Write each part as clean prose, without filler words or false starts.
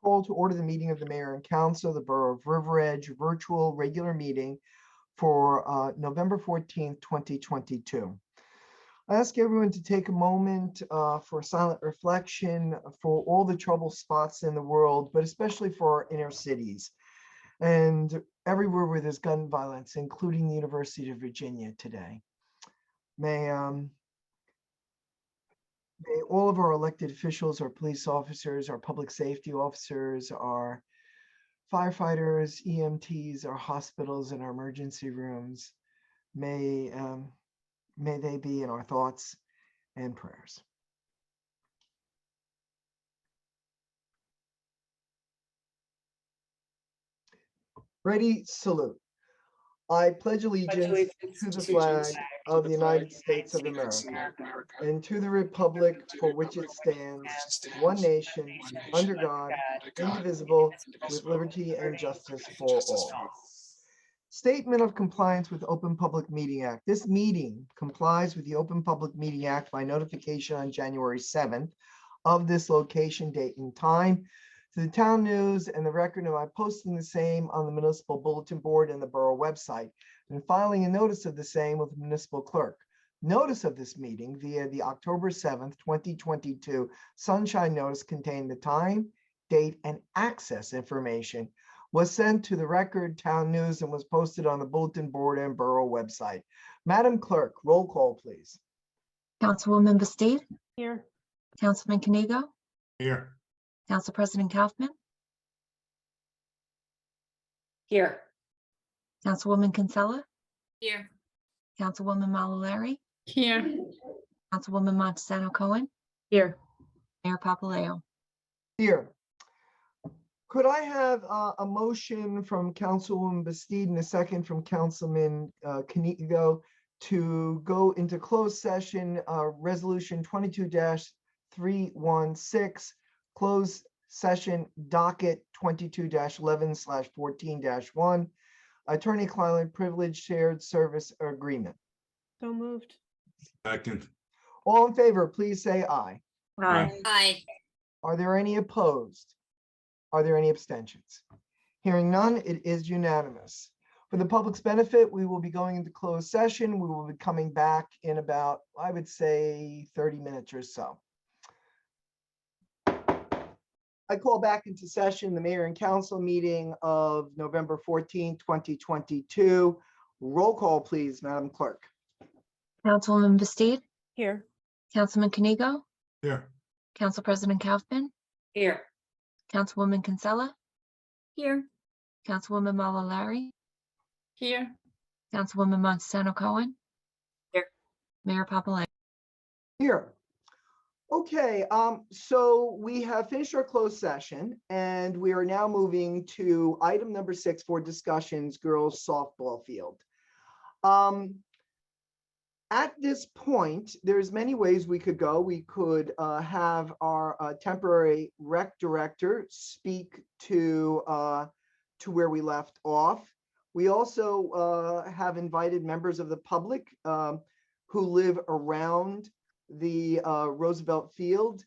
call to order the meeting of the mayor and council of the Borough of River Edge virtual regular meeting for November 14th, 2022. I ask everyone to take a moment for silent reflection for all the trouble spots in the world, but especially for our inner cities and everywhere where there's gun violence, including the University of Virginia today. May all of our elected officials, our police officers, our public safety officers, our firefighters, EMTs, our hospitals, and our emergency rooms, may they be in our thoughts and prayers. Ready, salute. I pledge allegiance to the flag of the United States of America and to the republic for which it stands, one nation, under God, indivisible, with liberty and justice for all. Statement of compliance with Open Public Meeting Act. This meeting complies with the Open Public Meeting Act by notification on January 7th of this location, date, and time to the town news and the record of my posting the same on the municipal bulletin board and the borough website, and filing a notice of the same with the municipal clerk. Notice of this meeting via the October 7th, 2022 sunshine notice contained the time, date, and access information, was sent to the record, town news, and was posted on the bulletin board and borough website. Madam Clerk, roll call, please. Councilwoman Bastide? Here. Councilman Kanigo? Here. Council President Kaufman? Here. Councilwoman Kinsella? Here. Councilwoman Malalari? Here. Councilwoman Montesano Cohen? Here. Mayor Papaleo? Here. Could I have a motion from Councilwoman Bastide and a second from Councilman Kanigo to go into closed session, resolution 22-316, closed session docket 22-11/14-1, attorney-client privilege shared service agreement. So moved. Second. All in favor, please say aye. Aye. Aye. Are there any opposed? Are there any abstentions? Hearing none, it is unanimous. For the public's benefit, we will be going into closed session. We will be coming back in about, I would say, 30 minutes or so. I call back into session the mayor and council meeting of November 14, 2022. Roll call, please, Madam Clerk. Councilwoman Bastide? Here. Councilman Kanigo? Here. Council President Kaufman? Here. Councilwoman Kinsella? Here. Councilwoman Malalari? Here. Councilwoman Montesano Cohen? Here. Mayor Papaleo? Here. Okay, so we have finished our closed session and we are now moving to item number 6 for discussions, girls softball field. At this point, there's many ways we could go. We could have our temporary rec director speak to where we left off. We also have invited members of the public who live around the Roosevelt Field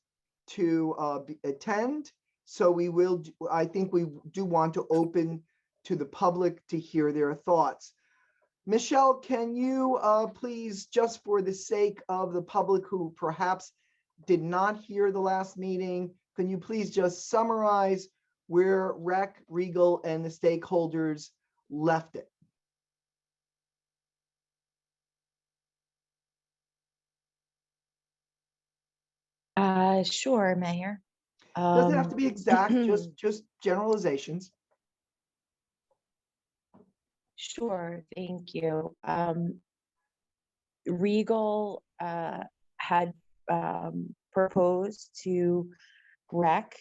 to attend. So we will, I think we do want to open to the public to hear their thoughts. Michelle, can you please, just for the sake of the public who perhaps did not hear the last meeting, can you please just summarize where Rec, Regal, and the stakeholders left it? Sure, Mayor. Doesn't have to be exact, just generalizations. Sure, thank you. Regal had proposed to Rec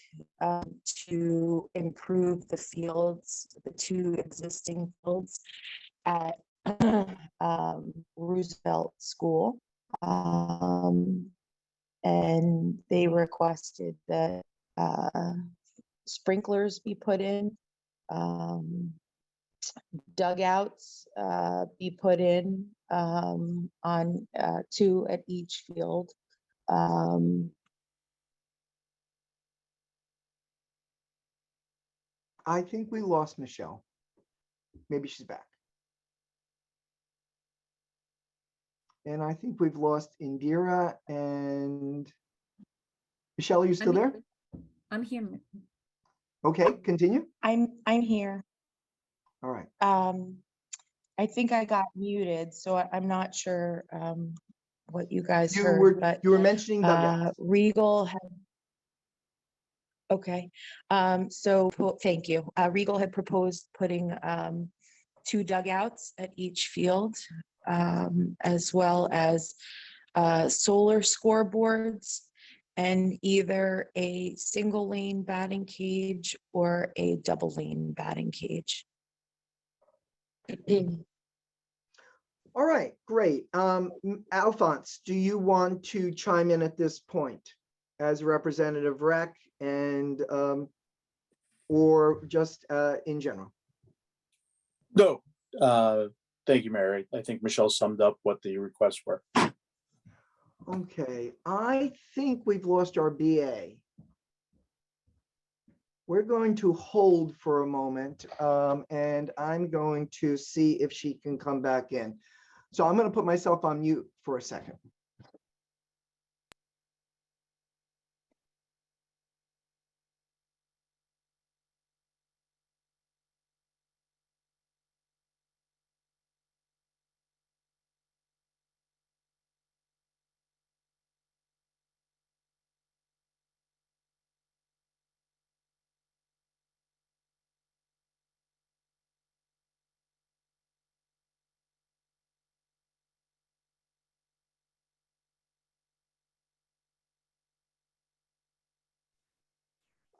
to improve the fields, the 2 existing fields at Roosevelt School. And they requested that sprinklers be put in, dugouts be put in on 2 at each field. I think we lost Michelle. Maybe she's back. And I think we've lost Indira and Michelle, are you still there? I'm here. Okay, continue. I'm here. All right. I think I got muted, so I'm not sure what you guys You heard, were but mentioning dugouts. Regal had. Okay, thank you. Regal had proposed putting 2 dugouts at each field, as well as solar scoreboards and either a single lane batting cage or a double lane batting cage. All right, great. Alphonse, do you want to chime in at this point as Representative Rec and or just in general? No, thank you, Mary. I think Michelle summed up what the requests were. Okay, I think we've lost our BA. We're going to hold for a moment, and I'm going to see if she can come back in. So I'm going to put myself on mute for a second.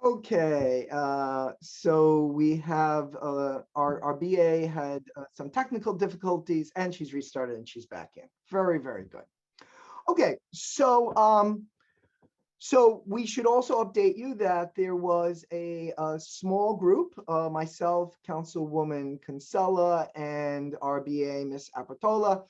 Okay, so we have our BA had some technical difficulties and she's restarted and she's back in. Very, very good. Okay, so so we should also update you that there was a small group, myself, Councilwoman Kinsella, and our BA, Ms. Apertola.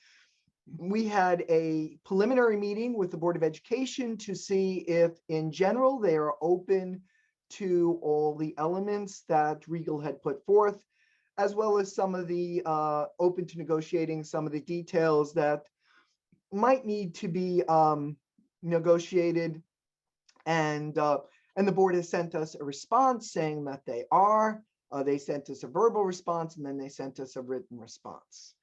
We had a preliminary meeting with the Board of Education to see if, in general, they are open to all the elements that Regal had put forth, as well as some of the open to negotiating some of the details that might need to be negotiated. And the board has sent us a response saying that they are. They sent us a verbal response and then they sent us a written response.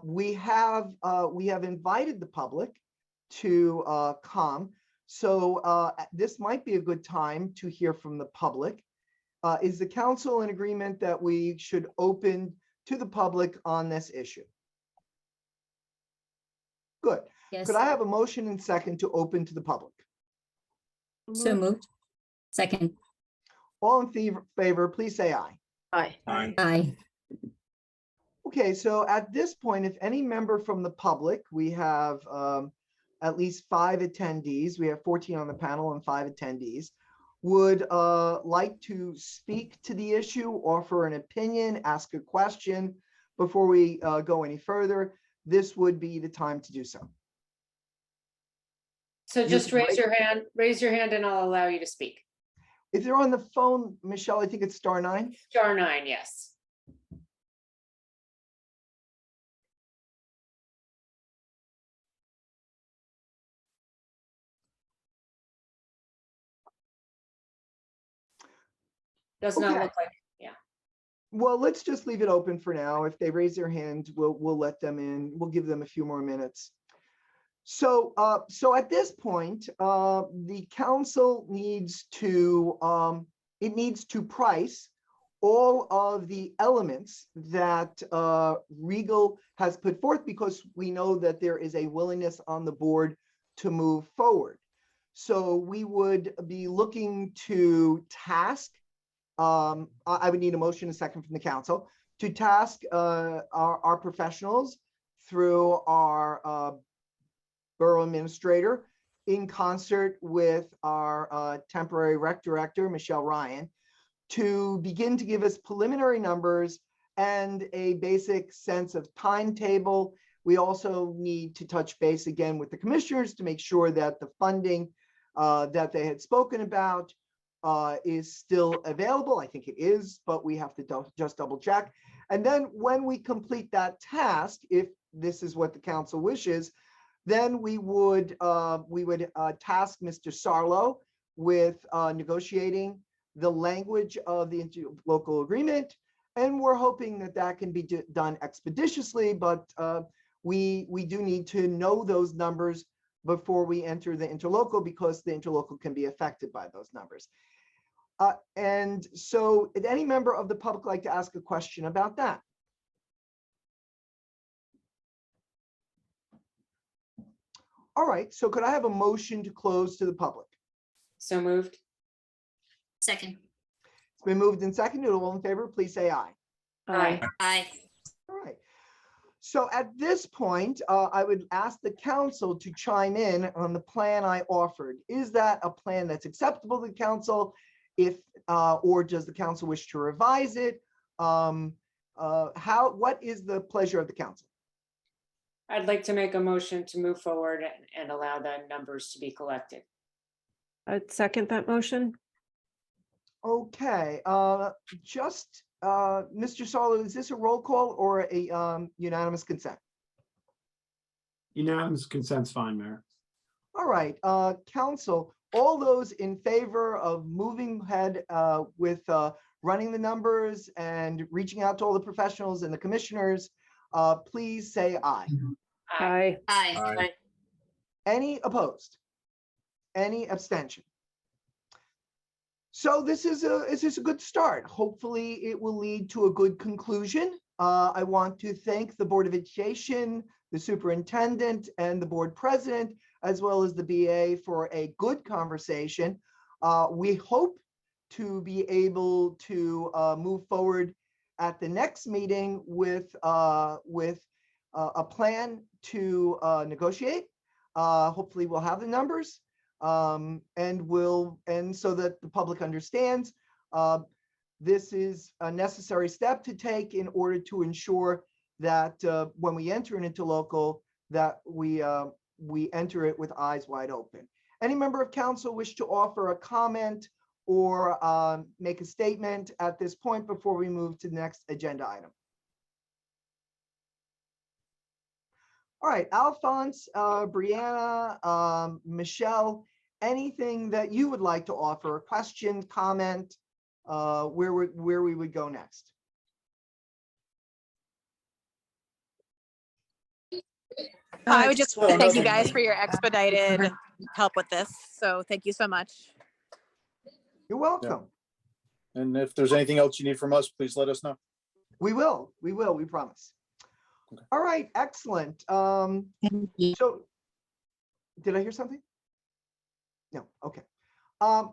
We have invited the public to come. So this might be a good time to hear from the public. Is the council in agreement that we should open to the public on this issue? Good. Yes. Could I have a motion and second to open to the public? So moved. Second. All in favor, please say aye. Aye. Aye. Aye. Okay, so at this point, if any member from the public, we have at least 5 attendees. We have 14 on the panel and 5 attendees. Would like to speak to the issue, offer an opinion, ask a question before we go any further, this would be the time to do so. So just Right. raise your hand and I'll allow you to speak. If you're on the phone, Michelle, I think it's *9. *9, yes. Does not Okay. look like, Well, let's just leave it open for now. If they raise their hand, we'll let them in. We'll give them a few more minutes. So, so at this point, the council needs to price all of the elements that Regal has put forth, because we know that there is a willingness on the board to move forward. So we would be looking to task, I would need a motion and a second from the council, to task our professionals through our borough administrator in concert with our temporary rec director, Michelle Ryan, to begin to give us preliminary numbers and a basic sense of timetable. We also need to touch base again with the commissioners to make sure that the funding that they had spoken about is still available. I think it is, but we have to just double check. And then when we complete that task, if this is what the council wishes, then we would task Mr. Sarlo with negotiating the language of the interlocal agreement. And we're hoping that that can be done expeditiously, but we do need to know those numbers before we enter the interlocal, because the interlocal can be affected by those numbers. And so would any member of the public like to ask a question about that? All right, so could I have a motion to close to the public? So moved. Second. It's been moved and seconded. All in favor, please say aye. Aye. Aye. All right. So at this point, I would ask the council to chime in on the plan I offered. Is that a plan that's acceptable to the council? If, or does the council wish to revise it? What is the pleasure of the council? I'd like to make a motion to move forward and allow the numbers to be collected. I'd second that motion. Okay, Mr. Sarlo, is this a roll call or a unanimous consent? Unanimous consent's fine, Mayor. All right, council, all those in favor of moving ahead with running the numbers and reaching out to all the professionals and the commissioners, please say aye. Aye. Aye. Any opposed? Any abstention? So this is a good start. Hopefully it will lead to a good conclusion. I want to thank the Board of Education, the superintendent, and the board president, as well as the BA for a good conversation. We hope to be able to move forward at the next meeting with a plan to negotiate. Hopefully we'll have the numbers. And so that the public understands, this is a necessary step to take in order to ensure that when we enter an interlocal, that we enter it with eyes wide open. Any member of council wish to offer a comment or make a statement at this point before we move to the next agenda item? All right, Alphonse, Brianna, Michelle, anything that you would like to offer, a question, comment, where we would go next? I would just thank you guys for your expedited help with this. So thank you so much. You're welcome. And if there's anything else you need from us, please let us know. We will, we promise. Okay. All right, excellent. So, did I hear something? No, okay.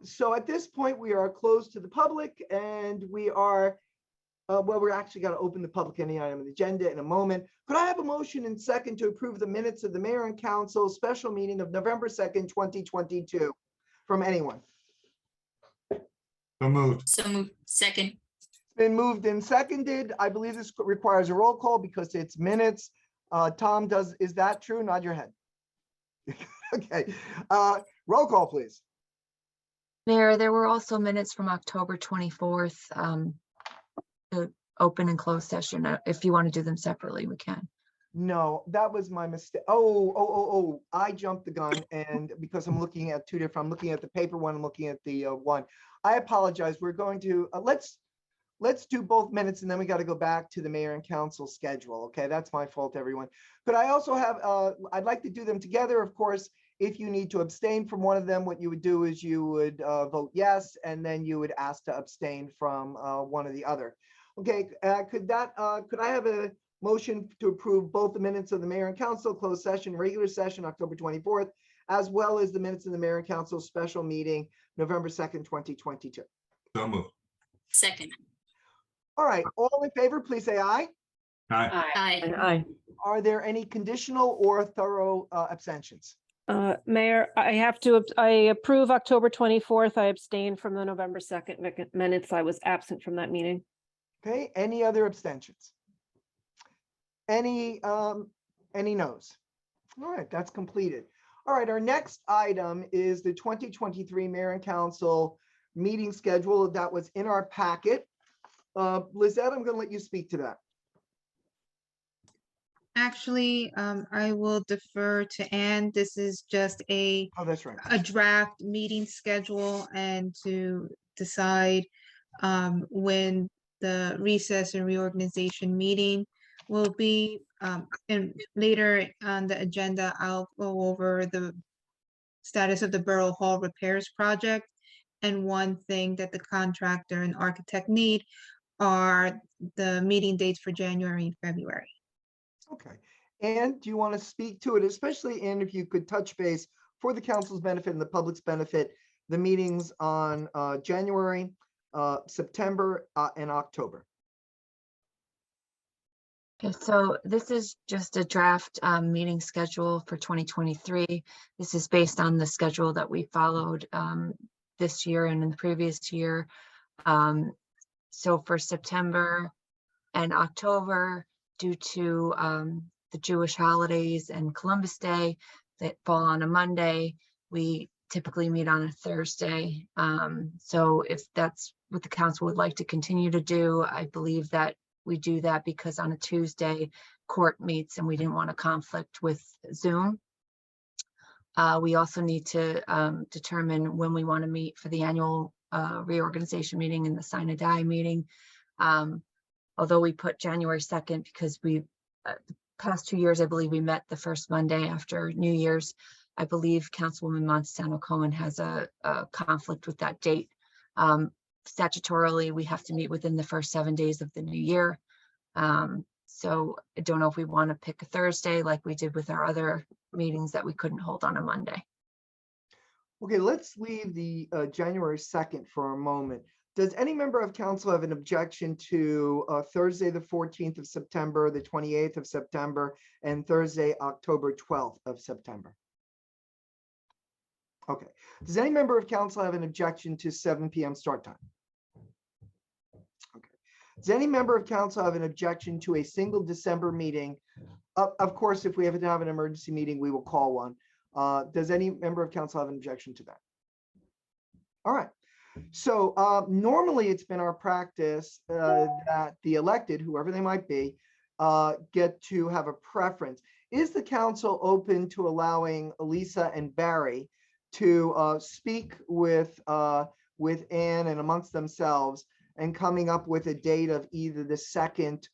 So at this point, we are closed to the public and we are, well, we're actually going to open the public any item on the agenda in a moment. Could I have a motion and second to approve the minutes of the Mayor and Council special meeting of November 2nd, 2022 from anyone? So moved. So moved. Second. Been moved and seconded. I believe this requires a roll call because it's minutes. Tom, is that true? Nod your head. Okay. Roll call, please. Mayor, there were also minutes from October 24th, the open and closed session. If you want to do them separately, we can. No, that was my mistake. Oh, I jumped the gun, and because I'm looking at two different, I'm looking at the paper one, I'm looking at the one. I apologize. We're going to, let's do both minutes and then we got to go back to the Mayor and Council schedule. Okay, that's my fault, everyone. But I also have, I'd like to do them together. Of course, if you need to abstain from one of them, what you would do is you would vote yes, and then you would ask to abstain from one or the other. Okay, could I have a motion to approve both the minutes of the Mayor and Council closed session, regular session, October 24th, as well as the minutes of the Mayor and Council special meeting, November 2nd, 2022. So moved. Second. All right, all in favor, please say aye. Aye. Aye. Aye. Are there any conditional or thorough abstentions? Mayor, I approve October 24th. I abstain from the November 2nd minutes. I was absent from that meeting. Okay, any other abstentions? Any no's? All right, that's completed. All right, our next item is the 2023 Mayor and Council meeting schedule that was in our packet. Lizette, I'm going to let you speak to that. Actually, I will defer to Ann. This is just a Oh, that's right. draft meeting schedule and to decide when the recess and reorganization meeting will be. And later on the agenda, I'll go over the status of the Borough Hall repairs project. And one thing that the contractor and architect need are the meeting dates for January and February. Okay. And do you want to speak to it, especially and if you could touch base for the council's benefit and the public's benefit, the meetings on January, September, and October? Okay, so this is just a draft meeting schedule for 2023. This is based on the schedule that we followed this year and in the previous year. So for September and October, due to the Jewish holidays and Columbus Day that fall on a Monday, we typically meet on a Thursday. So if that's what the council would like to continue to do, I believe that we do that because on a Tuesday, court meets and we didn't want a conflict with Zoom. We also need to determine when we want to meet for the annual reorganization meeting and the sign a die meeting. Although we put January 2nd because we, the past 2 years, I believe we met the first Monday after New Year's. I believe Councilwoman Montesano Cohen has a conflict with that date. Statutorily, we have to meet within the first 7 days of the new year. So I don't know if we want to pick a Thursday like we did with our other meetings that we couldn't hold on a Monday. Okay, let's leave the January 2nd for a moment. Does any member of council have an objection to Thursday, the 14th of September, the 28th of September, and Thursday, October 12th of September? Okay. Does any member of council have an objection to 7 p.m. start time? Okay. Does any member of council have an objection to a single December meeting? Of course, if we have to have an emergency meeting, we will call one. Does any member of council have an objection to that? All right. So normally it's been our practice that the elected, whoever they might be, get to have a preference. Is the council open to allowing Elisa and Barry to speak with Ann and amongst themselves and coming up with a date of either the 2nd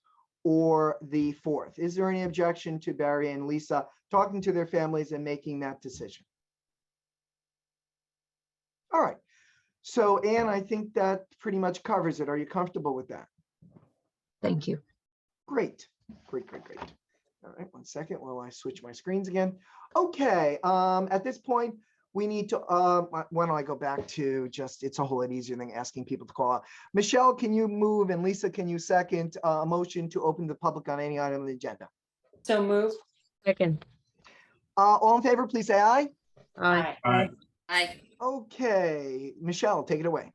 or the 4th? Is there any objection to Barry and Lisa talking to their families and making that decision? All right. So Ann, I think that pretty much covers it. Are you comfortable with that? Thank you. Great, great, great, great. All right, 1 second while I switch my screens again. Okay, at this point, we need to, why don't I go back to just, it's a whole lot easier than asking people to call out. Michelle, can you move, and Lisa, can you second a motion to open the public on any item on the agenda? So move. Second. All in favor, please say aye. Aye. Aye. Aye. Okay, Michelle, take it away.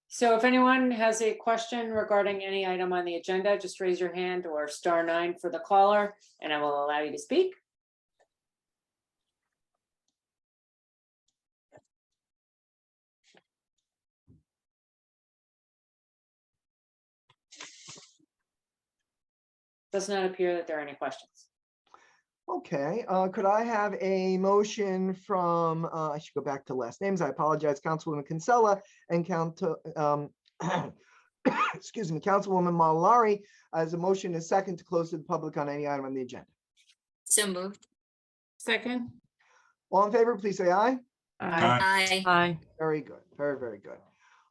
So if anyone has a question regarding any item on the agenda, just raise your hand or *9 for the caller, and I will allow you to speak. Does not appear that there are any questions. Okay, could I have a motion from, I should go back to last names. I apologize, Councilwoman Kinsella and excuse me, Councilwoman Malari, as a motion is second to close to the public on any item on the agenda. So moved. Second. All in favor, please say aye. Aye. Aye. Very good, very, very good.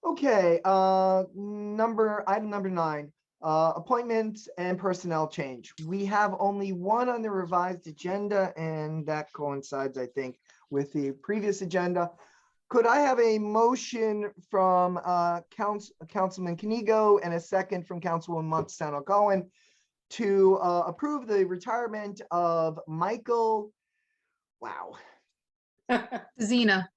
Okay, item number 9, appointments and personnel change. We have only one on the revised agenda, and that coincides, I think, with the previous agenda. Could I have a motion from Councilman Kanigo and a second from Councilwoman Montesano Cohen to approve the retirement of Michael, wow, Zena.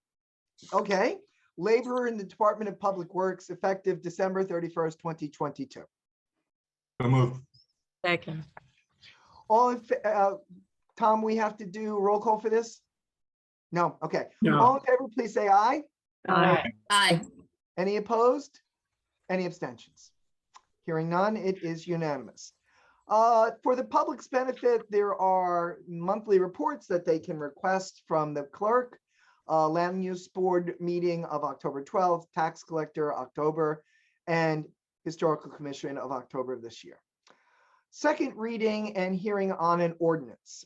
okay, laborer in the Department of Public Works, effective December 31st, 2022. So moved. Second. All in, Tom, we have to do roll call for this? No, okay. No. All in favor, please say aye. Aye. Aye. Any opposed? Any abstentions? Hearing none, it is unanimous. For the public's benefit, there are monthly reports that they can request from the clerk. Land Use Board meeting of October 12th, Tax Collector October, and Historical Commission of October of this year. Second reading and hearing on an ordinance.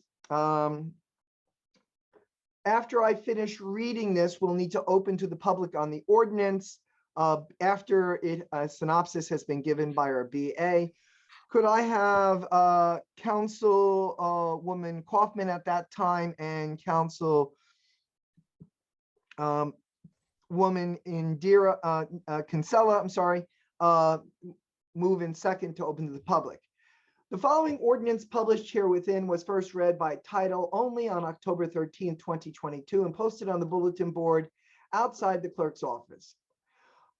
After I finish reading this, we'll need to open to the public on the ordinance. After a synopsis has been given by our BA, could I have Councilwoman Kaufman at that time and Councilwoman Indira Kinsella, I'm sorry, move in second to open to the public. The following ordinance published here within was first read by title only on October 13, 2022, and posted on the bulletin board outside the clerk's office.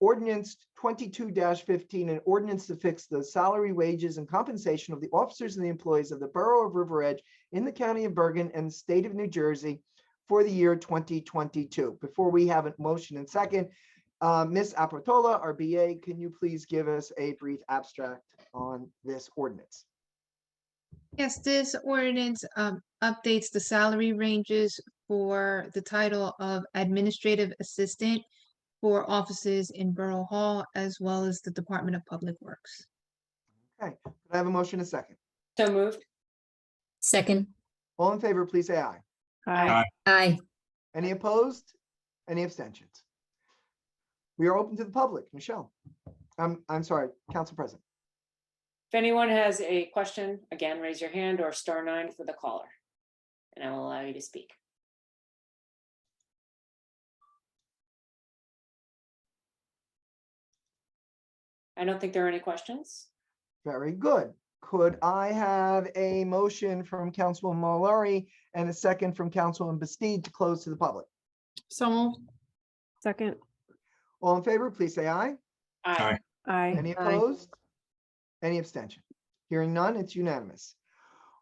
Ordinance 22-15, an ordinance to fix the salary, wages, and compensation of the officers and the employees of the Borough of River Edge in the County of Bergen and the State of New Jersey for the year 2022. Before we have a motion and second, Ms. Apertola, our BA, can you please give us a brief abstract on this ordinance? Yes, this ordinance updates the salary ranges for the title of administrative assistant for offices in Borough Hall, as well as the Department of Public Works. Okay, can I have a motion and second? So moved. Second. All in favor, please say aye. Aye. Aye. Any opposed? Any abstentions? We are open to the public. Michelle. I'm sorry, Council President. If anyone has a question, again, raise your hand or *9 for the caller, and I will allow you to speak. I don't think there are any questions. Very good. Could I have a motion from Councilwoman Mallory and a second from Councilwoman Bastide to close to the public? So moved. Second. All in favor, please say aye. Aye. Aye. Any opposed? Any abstention? Hearing none, it's unanimous.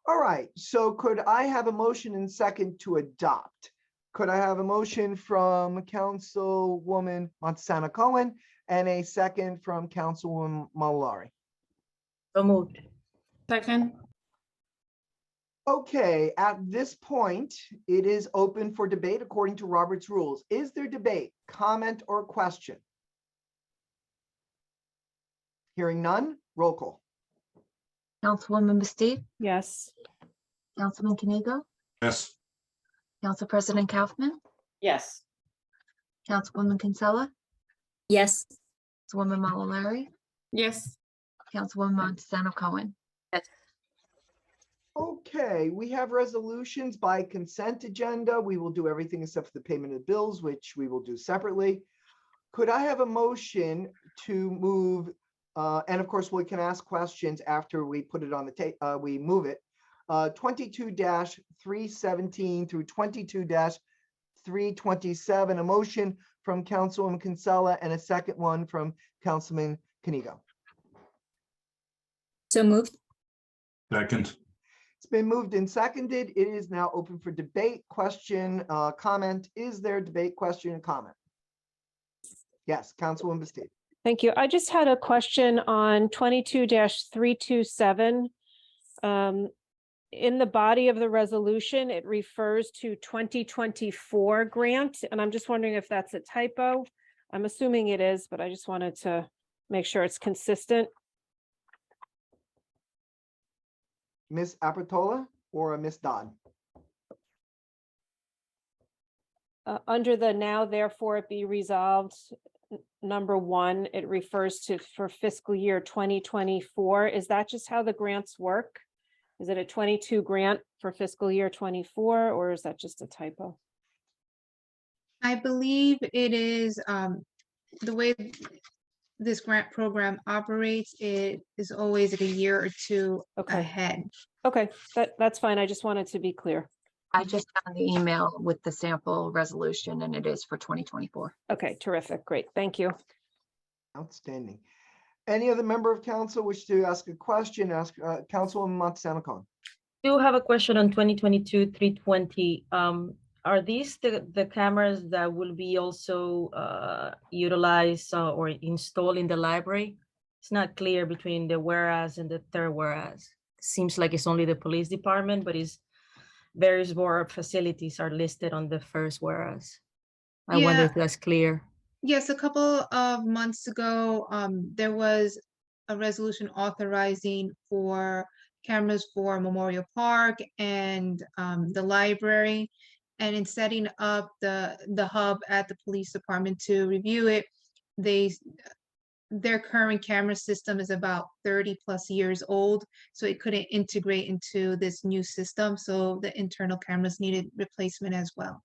All right, so could I have a motion and second to adopt? Could I have a motion from Councilwoman Montesano Cohen and a second from Councilwoman Mallory? So moved. Second. Okay, at this point, it is open for debate according to Robert's rules. Is there debate, comment, or question? Hearing none, roll call. Councilwoman Bastide, Yes. Councilman Kanigo, Yes. Council President Kaufman, Yes. Councilwoman Kinsella, Yes. Councilwoman Mallory, Yes. Councilwoman Montesano Cohen. Okay, we have resolutions by consent agenda. We will do everything except for the payment of bills, which we will do separately. Could I have a motion to move, and of course, we can ask questions after we put it on the tape, we move it, 22-317 through 22-327, a motion from Councilwoman Kinsella and a second one from Councilman Kanigo. So moved. Second. It's been moved and seconded. It is now open for debate, question, comment. Is there debate, question, and comment? Yes, Councilwoman Bastide. Thank you. I just had a question on 22-327. In the body of the resolution, it refers to 2024 grant, and I'm just wondering if that's a typo. I'm assuming it is, but I just wanted to make sure it's consistent. Ms. Apertola or Ms. Dodd? Under the now therefore it be resolved, number 1, it refers to for fiscal year 2024. Is that just how the grants work? Is it a 22 grant for fiscal year 24, or is that just a typo? I believe it is the way this grant program operates, it is always like a year or two ahead. Okay, that's fine. I just wanted to be clear. I just got the email with the sample resolution and it is for 2024. Okay, terrific. Great. Thank you. Outstanding. Any other member of council wish to ask a question? Ask Councilwoman Montesano Cohen. Do have a question on 2022-320. Are these the cameras that will be also utilized or installed in the library? It's not clear between the whereas and the third whereas. Seems like it's only the police department, but it's various more facilities are listed on the first whereas. I wonder if that's clear. Yes, a couple of months ago, there was a resolution authorizing for cameras for Memorial Park and the library. And in setting up the hub at the police department to review it, their current camera system is about 30 plus years old, so it couldn't integrate into this new system. So the internal cameras needed replacement as well.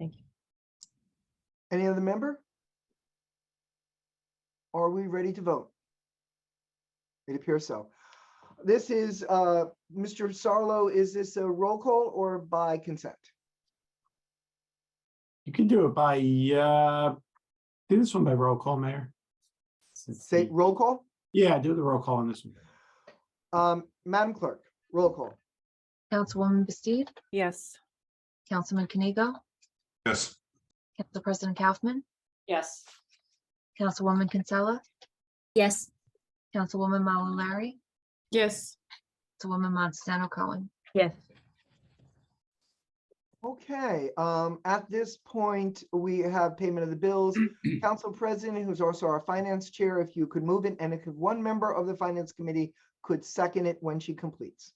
Thank you. Any other member? Are we ready to vote? It appears so. This is, Mr. Sarlo, is this a roll call or by consent? You can do it by, do this one by roll call, Mayor. Say roll call? Yeah, do the roll call on this one. Madam Clerk, roll call. Councilwoman Bastood, Yes. Councilman Kanigo, Yes. Council President Kaufman, Yes. Councilwoman Kinsella, Yes. Councilwoman Malauulu, Yes. Councilwoman Montesano Cohen. Yes. Okay, at this point, we have payment of the bills. Council President, who's also our Finance Chair, if you could move it, and if one member of the Finance Committee could second it when she completes.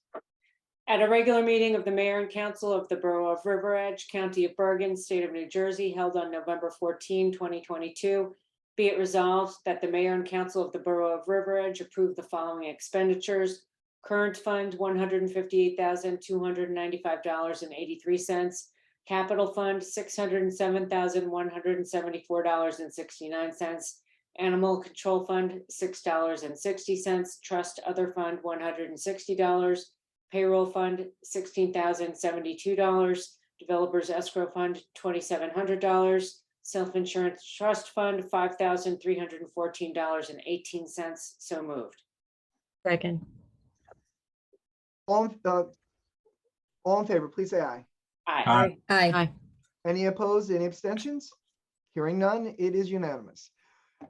At a regular meeting of the Mayor and Council of the Borough of River Edge, County of Bergen, State of New Jersey, held on November 14, 2022, be it resolved that the Mayor and Council of the Borough of River Edge approve the following expenditures. Current fund, $158,295.83. Capital fund, $607,174.69. Animal control fund, $6.60. Trust other fund, $160. Payroll fund, $16,072. Developers escrow fund, $2,700. Self-insurance trust fund, $5,314.18. So moved. Second. All in favor, please say aye. Aye. Aye. Any opposed, any abstentions? Hearing none, it is unanimous.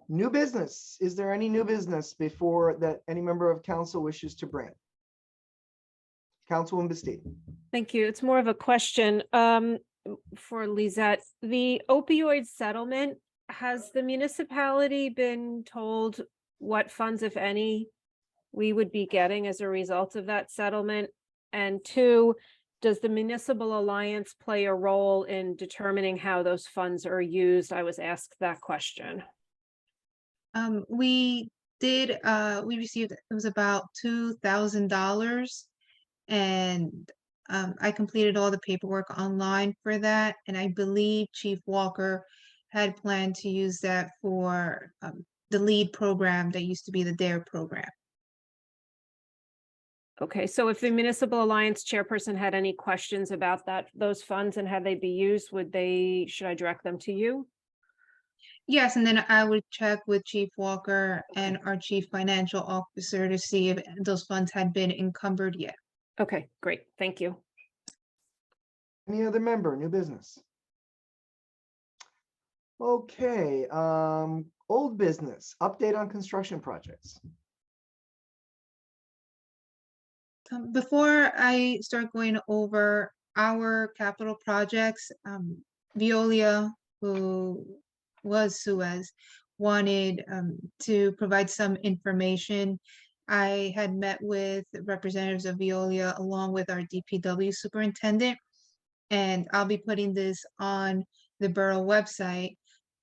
New business, is there any new business before that any member of council wishes to bring? Councilwoman Bastoud. Thank you. It's more of a question for Lizette. The opioid settlement, has the municipality been told what funds, if any, we would be getting as a result of that settlement? And two, does the Municipal Alliance play a role in determining how those funds are used? I was asked that question. We received, it was about $2,000. And I completed all the paperwork online for that. And I believe Chief Walker had planned to use that for the LEAD program that used to be the DARE program. Okay, so if the Municipal Alliance chairperson had any questions about those funds and how they be used, should I direct them to you? Yes, and then I would check with Chief Walker and our Chief Financial Officer to see if those funds had been encumbered yet. Okay, great. Thank you. Any other member, new business? Okay, old business, update on construction projects. Before I start going over our capital projects, Veolia, who was Suez, wanted to provide some information. I had met with representatives of Veolia along with our DPW superintendent, and I'll be putting this on the borough website,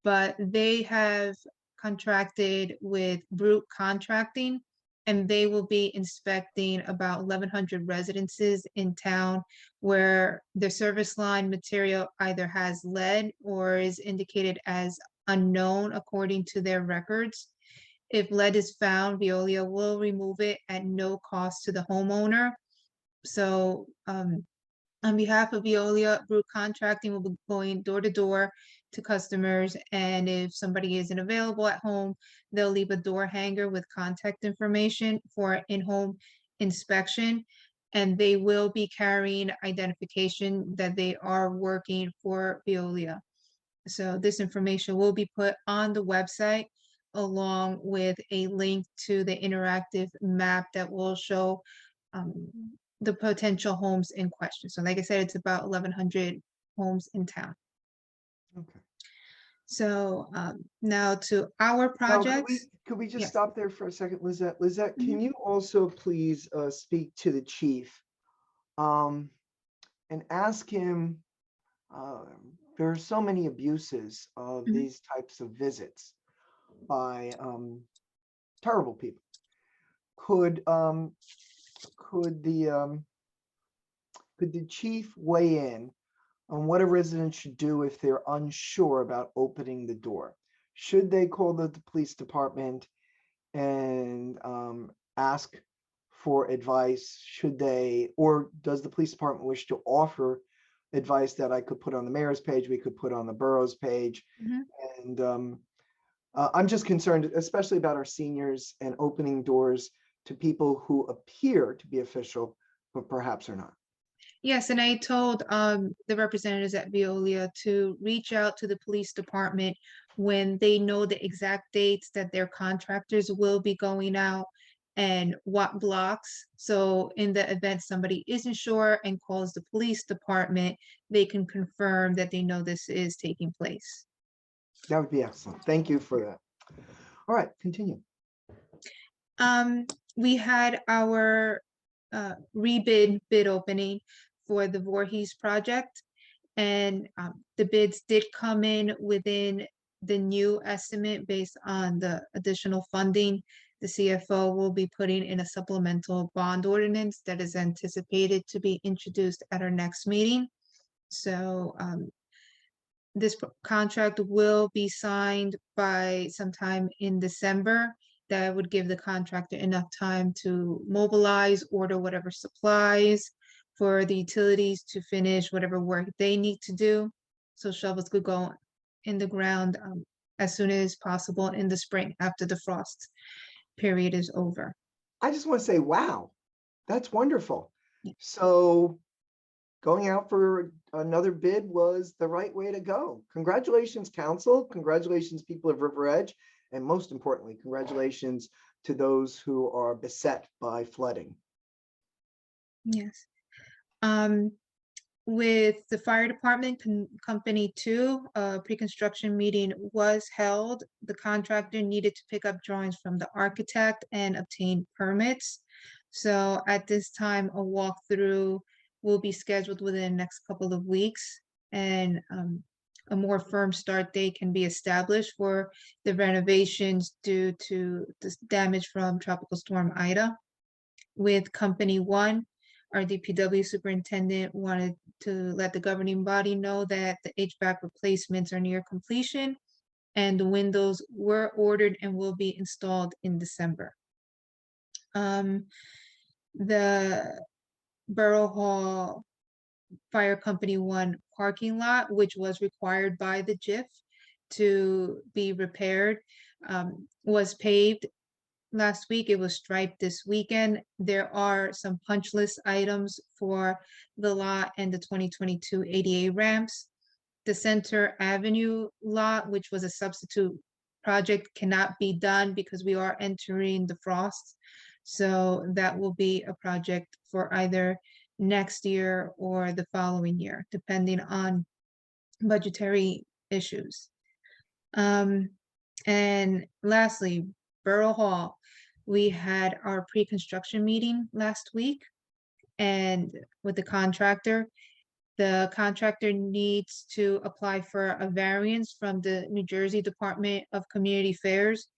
but they have contracted with Brute Contracting, and they will be inspecting about 1,100 residences in town where the service line material either has lead or is indicated as unknown according to their records. If lead is found, Veolia will remove it at no cost to the homeowner. So on behalf of Veolia, Brute Contracting will be going door to door to customers, and if somebody isn't available at home, they'll leave a door hanger with contact information for in-home inspection. and they will be carrying identification that they are working for Veolia. So this information will be put on the website along with a link to the interactive map that will show the potential homes in question. So like I said, it's about 1,100 homes in town. Okay. So now to our Now, projects. could we just Yes. stop there for a second, Lizette? Lizette, can Mhm. you also please speak to the chief and ask him, there are so many abuses of Mhm. these types of visits by terrible people. Could the chief weigh in on what a resident should do if they're unsure about opening the door? Should they call the police department and ask for advice? Should they, or does the police department wish to offer advice that I could put on the mayor's page, we could put on the borough's page? Mhm. And I'm just concerned, especially about our seniors and opening doors to people who appear to be official, but perhaps are not. Yes, and I told the representatives at Veolia to reach out to the police department when they know the exact dates that their contractors will be going out and what blocks. So in the event somebody isn't sure and calls the police department, they can confirm that they know this is taking place. That would be excellent. Thank you for that. All right, continue. We had our bid opening for the Voorhees project. And the bids did come in within the new estimate based on the additional funding. The CFO will be putting in a supplemental bond ordinance that is anticipated to be introduced at our next meeting. So this contract will be signed by sometime in December. That would give the contractor enough time to mobilize, order whatever supplies for the utilities to finish whatever work they need to do. So shovels could go in the ground as soon as possible in the spring after the frost period is over. I just want to say, wow, that's wonderful. Yeah. So going out for another bid was the right way to go. Congratulations, council. Congratulations, people of River Edge. And most importantly, congratulations to those who are beset by flooding. Yes. With the fire department, company 2, a pre-construction meeting was held. The contractor needed to pick up drawings from the architect and obtain permits. So at this time, a walkthrough will be scheduled within the next couple of weeks, and a more firm start date can be established for the renovations due to the damage from Tropical Storm Ida. With company 1, our DPW superintendent wanted to let the governing body know that the HVAC replacements are near completion and the windows were ordered and will be installed in December. The Borough Hall Fire Company 1 parking lot, which was required by the JIF to be repaired, was paved last week. It was striped this weekend. There are some punch list items for the lot and the 2022 ADA ramps. The Center Avenue lot, which was a substitute project, cannot be done because we are entering the frost. So that will be a project for either next year or the following year, depending on budgetary issues. And lastly, Borough Hall, we had our pre-construction meeting last week, and with the contractor needs to apply for a variance from the New Jersey Department of Community Affairs,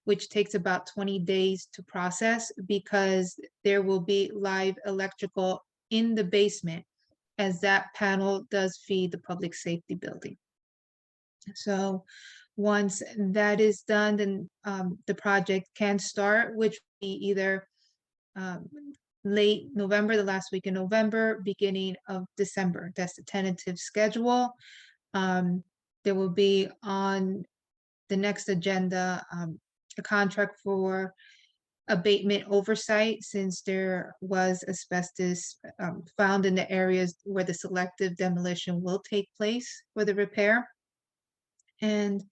which takes about 20 days to process because there will be live electrical in the basement, as that panel does feed the public safety building. So once that is done, then the project can start, which will be either late November, the last week in November, beginning of December. That's the tentative schedule. There will be on the next agenda a contract for abatement oversight since there was asbestos found in the areas where the selective demolition will take place for the repair. And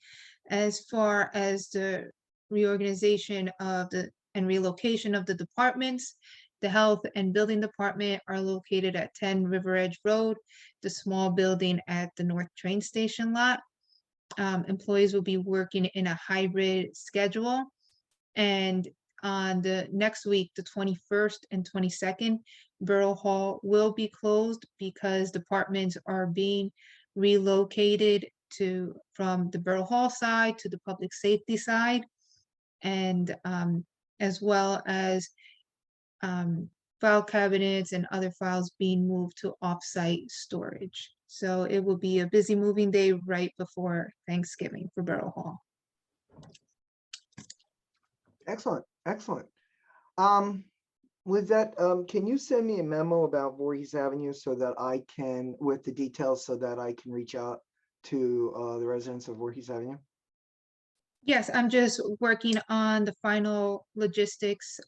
as far as the reorganization of and relocation of the departments, the health and building department are located at 10 River Edge Road, the small building at the North Train Station lot. Employees will be working in a hybrid schedule. And on the next week, the 21st and 22nd, Borough Hall will be closed because departments are being relocated from the Borough Hall side to the public safety side, and as well as file cabinets and other files being moved to offsite storage. So it will be a busy moving day right before Thanksgiving for Borough Hall. Excellent, excellent. With that, can you send me a memo about Voorhees Avenue so that I can, with the details, so that I can reach out to the residents of Voorhees Avenue? Yes, I'm just working on the final logistics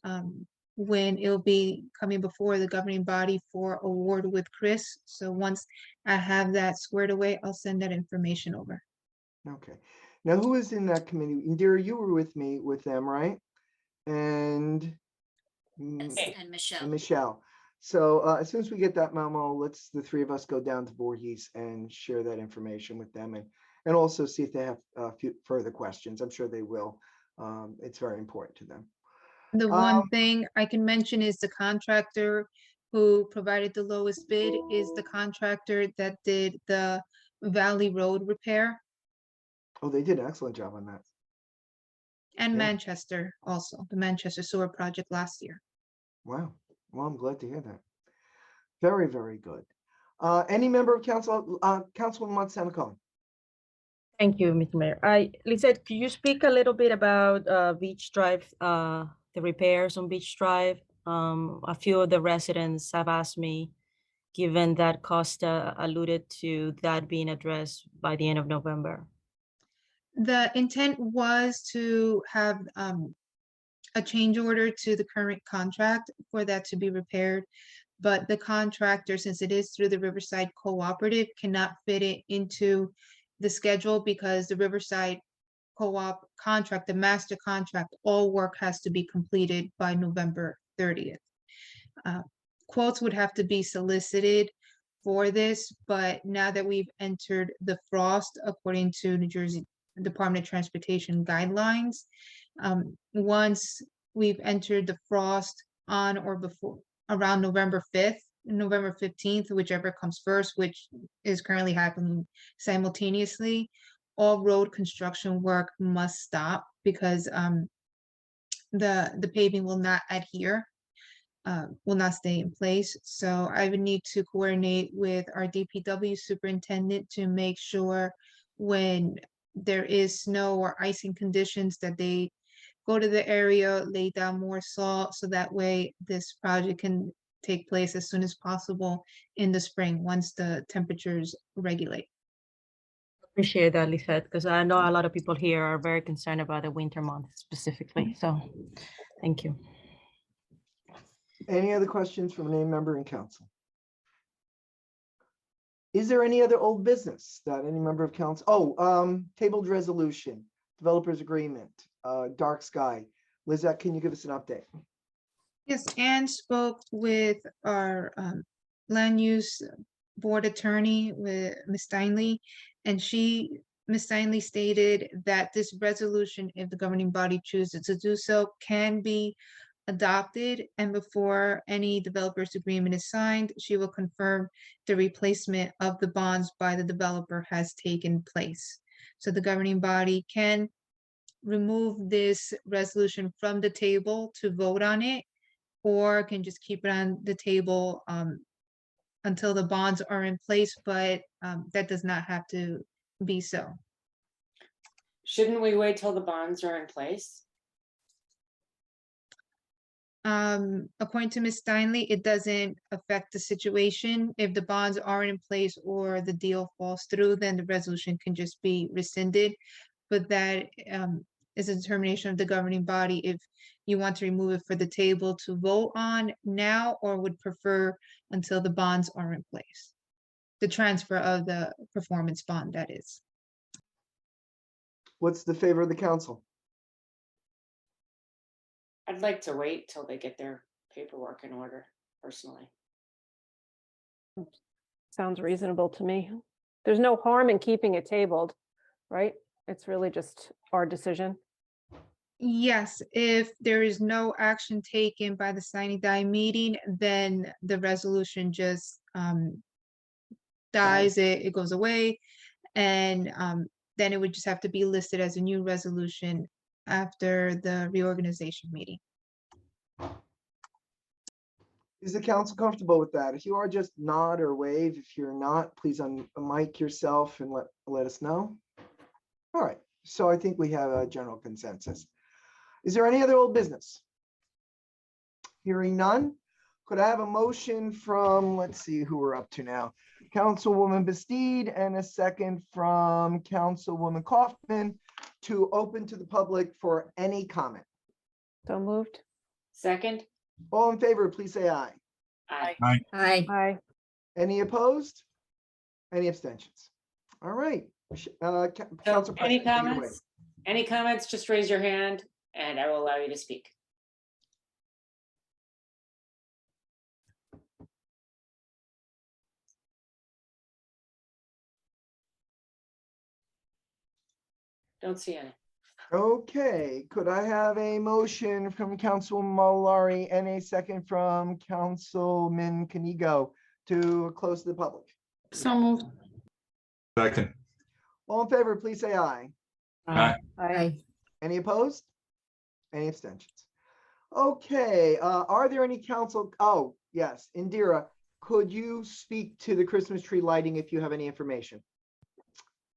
when it'll be coming before the governing body for award with Chris. So once I have that squared away, I'll send that information over. Okay. Now, who is in that committee? Indira, you were with me with them, right? And And Michelle. Michelle. So as soon as we get that memo, let's the three of us go down to Voorhees and share that information with them, and also see if they have a few further questions. I'm sure they will. It's very important to them. The one thing I can mention is the contractor who provided the lowest bid is the contractor that did the Valley Road repair. Oh, they did an excellent job on that. And Yeah. Manchester also, the Manchester Sewer Project last year. Wow. Well, I'm glad to hear that. Very, very good. Any member of council, Councilwoman Montesano? Thank you, Mr. Mayor. Lizette, could you speak a little bit about Beach Drive, the repairs on Beach Drive? A few of the residents have asked me, given that Costa alluded to that being addressed by the end of November. The intent was to have a change order to the current contract for that to be repaired. But the contractor, since it is through the Riverside Cooperative, cannot fit it into the schedule because the Riverside Co-op contract, the master contract, all work has to be completed by November 30th. Quotes would have to be solicited for this, but now that we've entered the frost, according to New Jersey Department of Transportation guidelines, once we've entered the frost on or before around November 5th, November 15th, whichever comes first, which is currently happening simultaneously, all road construction work must stop because the paving will not adhere, will not stay in place. So I would need to coordinate with our DPW superintendent to make sure when there is snow or icing conditions that they go to the area, lay down more salt, so that way this project can take place as soon as possible in the spring, once the temperatures regulate. Appreciate that, Lizette, because I know a lot of people here are very concerned about the winter months specifically. So thank you. Any other questions from any member in council? Is there any other old business that any member of council? Oh, tabled resolution, developers agreement, dark sky. Lizette, can you give us an update? Yes, Anne spoke with our land use board attorney, with Ms. Steinle, and Ms. Steinle stated that this resolution, if the governing body chooses to do so, can be adopted, and before any developer's agreement is signed, she will confirm the replacement of the bonds by the developer has taken place. So the governing body can remove this resolution from the table to vote on it, or can just keep it on the table until the bonds are in place, but that does not have to be so. Shouldn't we wait till the bonds are in place? According to Ms. Steinle, it doesn't affect the situation. If the bonds aren't in place or the deal falls through, then the resolution can just be rescinded. But that is a determination of the governing body if you want to remove it for the table to vote on now, or would prefer until the bonds are in place. The transfer of the performance bond, that is. What's the favor of the council? I'd like to wait till they get their paperwork in order, personally. Sounds reasonable to me. There's no harm in keeping it tabled, right? It's really just our decision. Yes, if there is no action taken by the signing die meeting, then the resolution just dies, it goes away. And then it would just have to be listed as a new resolution after the reorganization meeting. Is the council comfortable with that? If you are, just nod or wave. If you're not, please unmic yourself and let us know. All right, so I think we have a general consensus. Is there any other old business? Hearing none, could I have a motion from, let's see who we're up to now, Councilwoman Bastide, and a second from Councilwoman Kaufman to open to the public for any comment? So moved. Second? All in favor, please say aye. Aye. Aye. Aye. Any opposed? Any abstentions? All right. So Council any President, take it away. comments? Any comments, just raise your hand and I will allow you to speak. Don't see any. Okay, could I have a motion from Councilwoman Malari and a second from Councilman Canigo to close to the public? So moved. Second. All in favor, please say aye. Aye. Aye. Any opposed? Any abstentions? Okay, are there any council? Oh, yes, Indira, could you speak to the Christmas tree lighting if you have any information?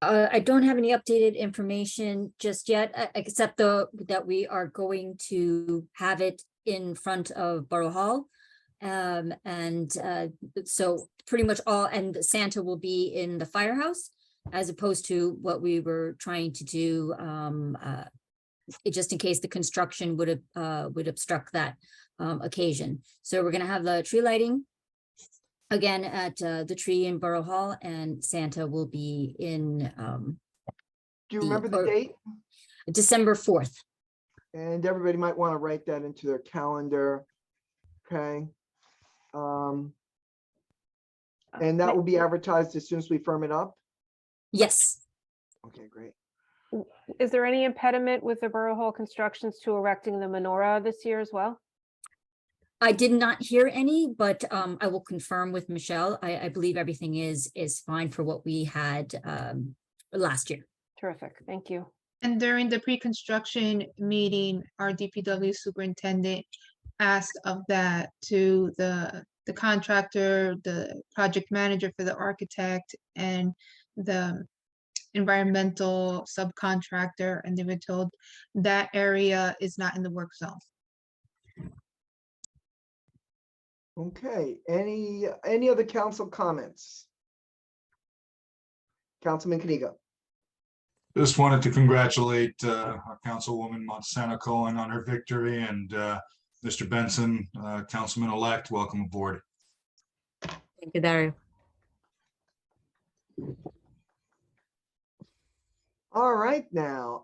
I don't have any updated information just yet, except that we are going to have it in front of Borough Hall. So pretty much all, and Santa will be in the firehouse, as opposed to what we were trying to do, just in case the construction would obstruct that occasion. So we're gonna have the tree lighting again at the tree in Borough Hall, and Santa will be in Do you remember the date? December 4th. And everybody might want to write that into their calendar. Okay. And that will be advertised as soon as we firm it up? Yes. Okay, great. Is there any impediment with the Borough Hall constructions to erecting the menorah this year as well? I did not hear any, but I will confirm with Michelle. I believe everything is fine for what we had last year. Terrific, thank you. And during the pre-construction meeting, our DPW superintendent asked of that to the contractor, the project manager for the architect, and the environmental subcontractor, and they were told that area is not in the work zone. Okay, any other council comments? Councilman Canigo. Just wanted to congratulate our Councilwoman Montesano Cohen on her victory, and Mr. Benson, Councilman-elect, welcome aboard. Thank you, Dario. All right now,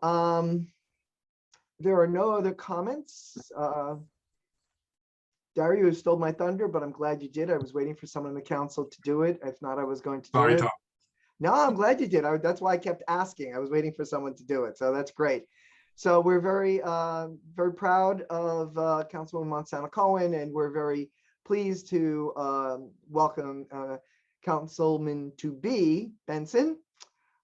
there are no other comments. Dario, you stole my thunder, but I'm glad you did. I was waiting for someone in the council to do it. If not, I was going to do Sorry, it. Tom. No, I'm glad you did. That's why I kept asking. I was waiting for someone to do it. So that's great. So we're very proud of Councilwoman Montesano Cohen, and we're very pleased to welcome Councilman to be Benson.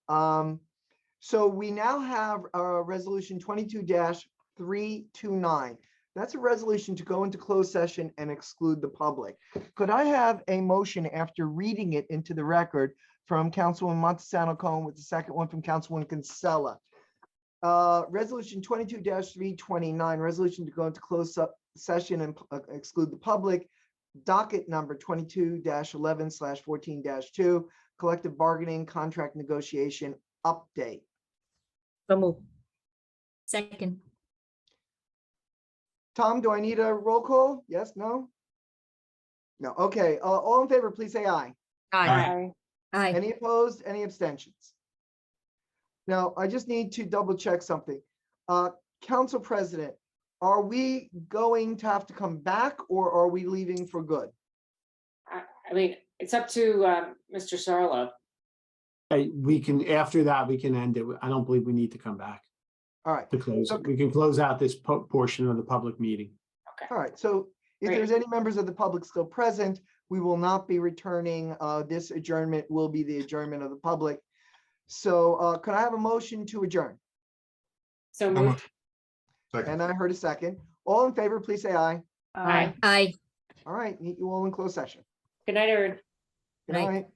So we now have resolution 22-329. That's a resolution to go into closed session and exclude the public. Could I have a motion after reading it into the record from Councilwoman Montesano Cohen with the second one from Councilwoman Kinsella? Resolution 22-329, resolution to go into closed session and exclude the public. Docket number 22-11/14-2, collective bargaining contract negotiation update. So move. Second. Tom, do I need a roll call? Yes, no? No, okay, all in favor, please say aye. Aye. Aye. Any opposed, any abstentions? Now, I just need to double check something. Council President, are we going to have to come back or are we leaving for good? I mean, it's up to Mr. Sarlo. Hey, we can, after that, we can end it. I don't believe we need to come back All right, to close it. Okay. We can close out this portion of the public meeting. all right, so if Great. there's any members of the public still present, we will not be returning. This adjournment will be the adjournment of the public. So could I have a motion to adjourn? So So moved. moved. Second. And I heard a second. All in favor, please say aye. Aye. Aye. All right, meet you all in closed session. Good night, everyone. Good Night. night.